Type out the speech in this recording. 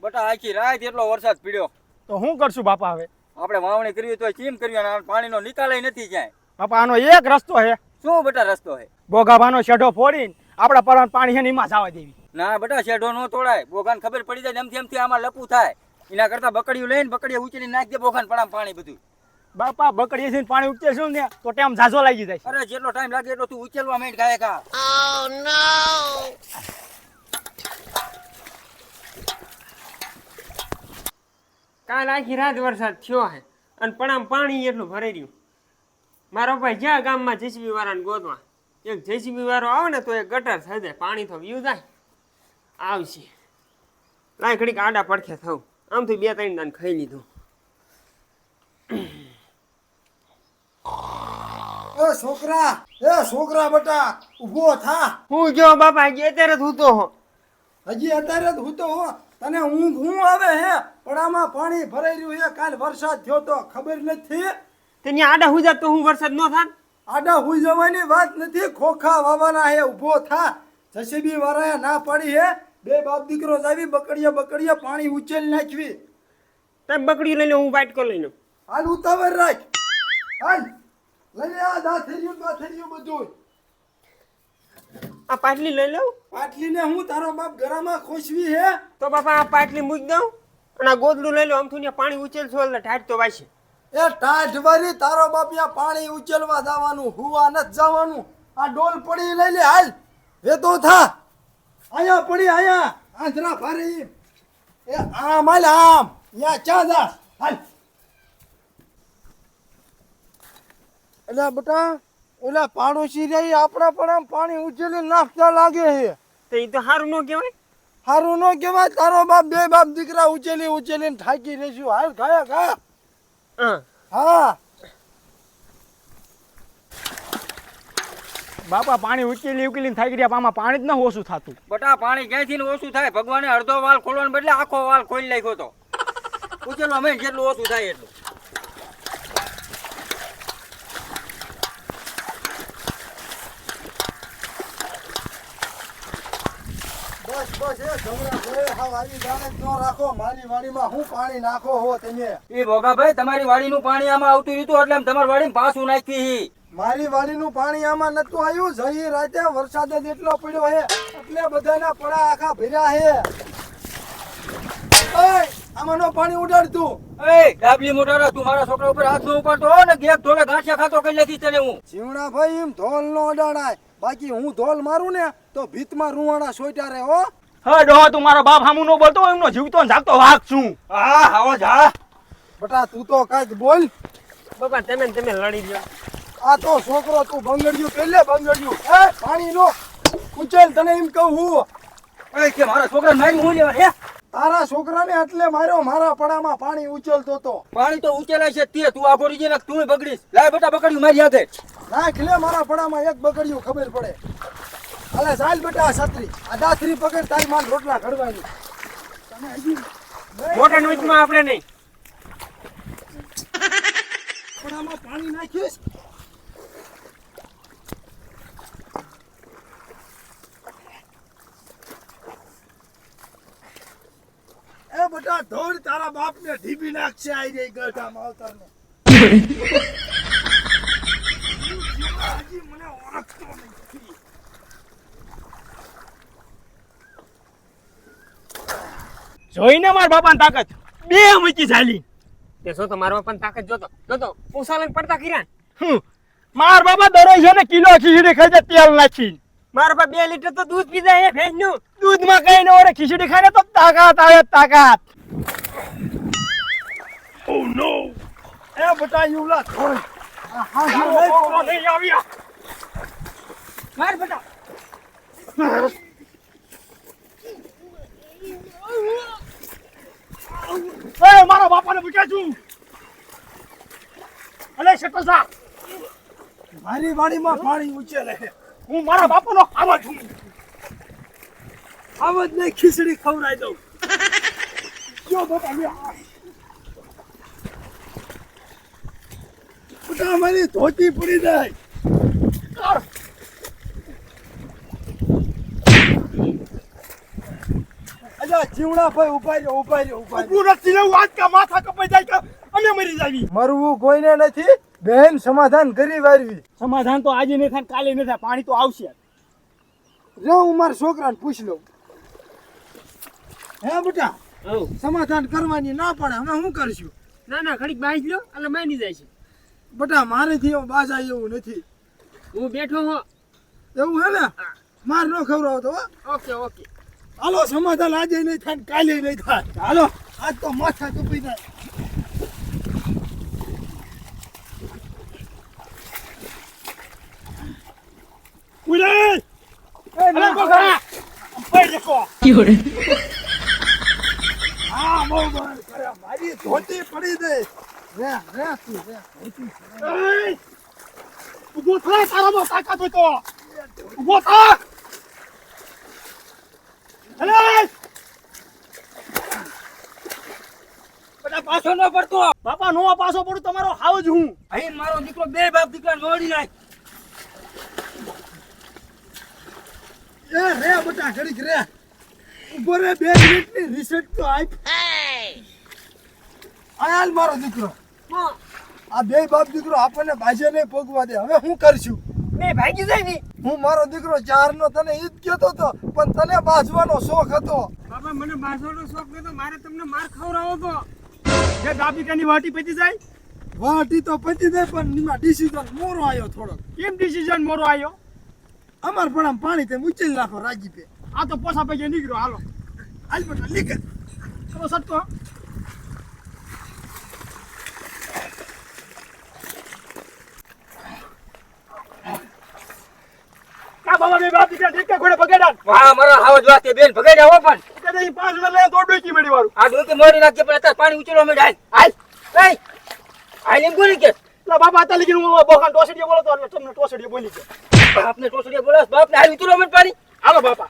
બટા આખી રાત એટલો વરસાદ પડ્યો. તો શું કરશું બાપા હવે? આપણે વાવણી કરવી તો કેમ કરવી? અને પાણીનો નિકાલ નથી ક્યાંય. બાપા આનો એક રસ્તો છે. શું બટા રસ્તો છે? બોગાભાનો શેઢો ફોડીને આપણા પરવાનું પાણી છે ને એમાં જવા દેવી. ના બટા શેઢો નો તોડાય. બોગાને ખબર પડી જાય એમથી આમાં લપુ થાય. એના કરતા બકડીયું લઈને બકડીયા ઉચીને નાખી દે બોગાને પડામ પાણી બધું. બાપા બકડીએ છે પાણી ઉચેલશું ને તો ટાઈમ ઝાઝો લાગી જાય. અરે જેટલો ટાઈમ લાગે એટલો તું ઉચેલવા માંડ ગાય કા. કાલ આખી રાત વરસાદ થયો હે અને પણ પાણી એટલું ભરાઈ રહ્યું. મારો ભાઈ જ્યાં ગામમાં જેસીબી વાળાને ગોતવા, એક જેસીબી વાળો આવે ને તો એ ગટર થઈ જાય, પાણી તો વ્યૂ જાય આવશે. લાય ઘડીક આડા પડખે થવું, આમ તો 2-3 દાન ખાઈ લીધું. છોકરા બટા ઊભો થા. હું ગયો બાપા, હજી અત્યારે જ હૂતો હો. હજી અત્યારે જ હૂતો હો? તને ઊંઘ આવે હે? પણ આમાં પાણી ભરાઈ રહ્યું છે. કાલ વરસાદ થયો તો ખબર નથી? તેને આડા હુઈ જાત તો હું વરસાદ ન થાત? આડા હુઈ જવાની વાત નથી, ખોખા વાવાના હે. ઊભો થા. જસીબી વાળાએ ના પાડી હે. બે બાપ દીકરો જાવી બકડીએ પાણી ઉચેલ નાખવી. તમે બકડી લઈ લો, હું વાટકો લઈ લઉં. હાલ ઉતાવળ રાખ. હાલ લઈ લે આ દાથેરિયું બધું. આ પાટલી લઈ લઉં? પાટલીને હું તારો બાપ ગરામાં ખોસવી હે? તો બાપા આ પાટલી મૂકી દઉં અને આ ગોદડું લઈ લો. આમથું ને પાણી ઉચેલશો એટલે ઠાઠ તો વાશે. એ ટાઢવારી તારો બાપ યા પાણી ઉચેલવા જવાનું, હુવા નથી જવાનું. આ ડોલ પડી લઈ લે. હાલ વેતો થા. આયા પડી આયા આંધરા ભારે. એ આમ હાલ આમ. યા ચા જા. હાલ. એટલે બેટા ઓલા પાડોશી રહી આપણા પણ આમ પાણી ઉચેલી નાખતા લાગે છે. તો એ તો સારું ન કહેવાય. હારું નો કહેવાય. તારો બાપ બે બાપ દીકરા ઉચેલીને થાકી રહીશું. હાલ ખાયા ખા. હા બાપા પાણી ઉકેલીને થાકી રહ્યા, આમાં પાણી જ ન ઓછું થતું. બટા પાણી ક્યાંથી ઓછું થાય? ભગવાને અડધો વાલ ખોલવાનો બદલે આખો વાલ ખોલી નાખ્યો તો. ઉચેલવા માંડ જેટલું ઓછું થાય એટલું. બસ એ ઢોંગરા જોયે હાવ આવી જાણે જ ન રાખો. મારી વાડીમાં હું પાણી નાખો હો તમે? એ ભોગાભાઈ તમારી વાડીનું પાણી આમાં આવતું રહ્યું એટલે તમારી વાડીમાં પાછું નાખી. મારી વાડીનું પાણી આમાં નતું આવ્યું. જઈ રાતે વરસાદ જ એટલો પડ્યો હે એટલે બધાના પડા આખા ભર્યા હે. ઓય આમાંનો પાણી ઉડાડતું. એ ડાબલી મોટા તું મારા છોકરા ઉપર હાથ ન ઉપાડતો હો ને ગેપ ધોલે ગાંઠિયા ખાતો કરી લેતી તને હું. જીવણા ભાઈ એમ ધોલ નો અડાડાય. બાકી હું ધોલ મારું ને તો ભીતમાં રૂવાણા સોટ્યા રે હો. હા ડોહા, તું મારો બાપ સામું ન બોલતો, એમનો જીવતો ને જાગતો વાઘ છું. હા આવો જા. બટા તું તો કાંઈક બોલ. બાપા તમે લડી લ્યો. આ તો છોકરો તું બંગડ્યું પેલે બંગડ્યું. એ પાણી નો ઉચેલ તને એમ કહું હું. એ કે મારા છોકરાને મારી હું લેવા હે? તારા છોકરાને એટલે માર્યો. મારા પડામાં પાણી ઉચેલતો તો. પાણી તો ઉચેલાય છે તે તું આખો રીજે ને તું બગડીશ. લાય બેટા બકડ્યું મારી હાથે. નાખ લે મારા પડામાં એક બગડ્યું ખબર પડે. અલે ચાલ બેટા આ છત્રી આ દાથરી પકડ. તારી માન રોટલા ઘડવાની. તમે હજી મોટા ન્યૂઝમાં આપણે નહીં. પડામાં પાણી નાખીશ. એ બેટા ધોળ તારા બાપને ઢીબી નાખશે. આઈ રહી ગઢા માવતરને. હજી મને ઓળખતો નથી. જોઈને મારા બાપાની તાકાત બે મૂકી ચાલી. તે જો તો મારો પણ તાકાત જોતો પૂછા લઈને પડતા કર્યા. માર બાપા દરરોજ છે ને કિલો ખીચડી ખાઈ જાય તેલ નાખી. મારા બાપ 2 લીટર તો દૂધ પી જાય ભેંસનું. દૂધમાં કઈ ન ઓરે, ખીચડી ખાઈને તો તાકાત આવે તાકાત. ઓ નો. એ બેટા યુલા ધોળ. હા નહીં આવ્યા. માર બેટા. એ મારા બાપાને પૂછ્યા છું. અલે શટસા, મારી વાડીમાં પાણી ઉચેલે. હું મારા બાપાનો ખાવા છું. આવત ને ખીચડી ખવડાવી દઉં. જો બાપા લે. બેટા મારી ધોતી પડી જાય. અજા એ જીવડા ભાઈ ઉભા રહ્યો ઉભા રહ્યો ઉભા રહ્યો. ઊભું નથી રહેવું, આજ કા માથા કપાઈ જાય કે અમે મરી જાવી. મરવું કોઈને નથી, બેન સમાધાન કરી વારવી. સમાધાન તો આજે નહીં થાય ને કાલે નહીં થાય, પાણી તો આવશે. જો હું મારા છોકરાને પૂછી લઉં. હે બેટા, સમાધાન કરવાની ના પડે, અમે શું કરશું? ના ના ઘડીક બાઈક લો એટલે માની જાય છે. બેટા મારેથી એવું બાજા એવું નથી. હું બેઠો હો. એવું હે ને, માર ન ખવડાવતો હો. Okay okay. હાલો સમાધાન આજે નહીં થાય ને કાલે નહીં થાય. હાલો આજ તો માથા કપાઈ જાય. ઉડે અરે ગોખા પડ દેખો. હા બહુ બળ કરે, મારી ધોતી પડી દે. રે રે તું રે ધોતી. એય ઊભો થા, તારામાં તાકાત હોય તો ઊભો થા. અરે બધા પાછો ન પડતો. બાપા નો પાછો પડું, તમારો હાવ જ હું. અહીં મારો દીકરો બે બાપ દીકરા મોડી નાખ. એ રે બેટા ઘડીક રે. ઉભો રે 2 મિનિટની રિસેટ તો આપ. આયાલ મારો દીકરો. આ બે બાપ દીકરો આપણને બાજે નહીં પોગવા દે. હવે શું કરશું? મેં ભાગી જાય ને. હું મારો દીકરો 4 નો તને ઈ જ કહેતો હતો, પણ તને બાજવાનો શોખ હતો. બાબા મને બાજવાનો શોખ નતો, મારે તમને માર ખવડાવો તો. જે દાબીકાની વાટી પતી જાય. વાટી તો પતી જાય, પણ એમાં ડિસિઝન મોરો આવ્યો થોડોક. કેમ ડિસિઝન મોરો આવ્યો? અમાર પણ આમ પાણી તેમ ઉચેલ નાખો રાજી પે. આ તો પોસા પૈકી નીકળ્યો. હાલો હાલ બેટા લીકે. ચલો સટકો. કા બાબા બે બાપ દીકરા ઠીક ઘોડે બગાડ્યા. હા મારા હાવ જ વાતે બેન ભગાઈ જાવ પણ. કે દઈ 5 મિનિટ લઈને દોડ ડોકી મેળી વાળું. આ ડોકી મોડી નાખજે પણ અત્યારે પાણી ઉચેલો મેં હાલ. હાલ. નહીં. હાલ એમ કોની કે? એટલે બાપા અત્યારે લગીને હું બોખાન ટોસડીએ બોલો તો તમને ટોસડીએ બોલી છે. બાપને ટોસડીએ બોલાસ, બાપને હાલ ઉચેલો મેં પાણી. હાલો બાપા.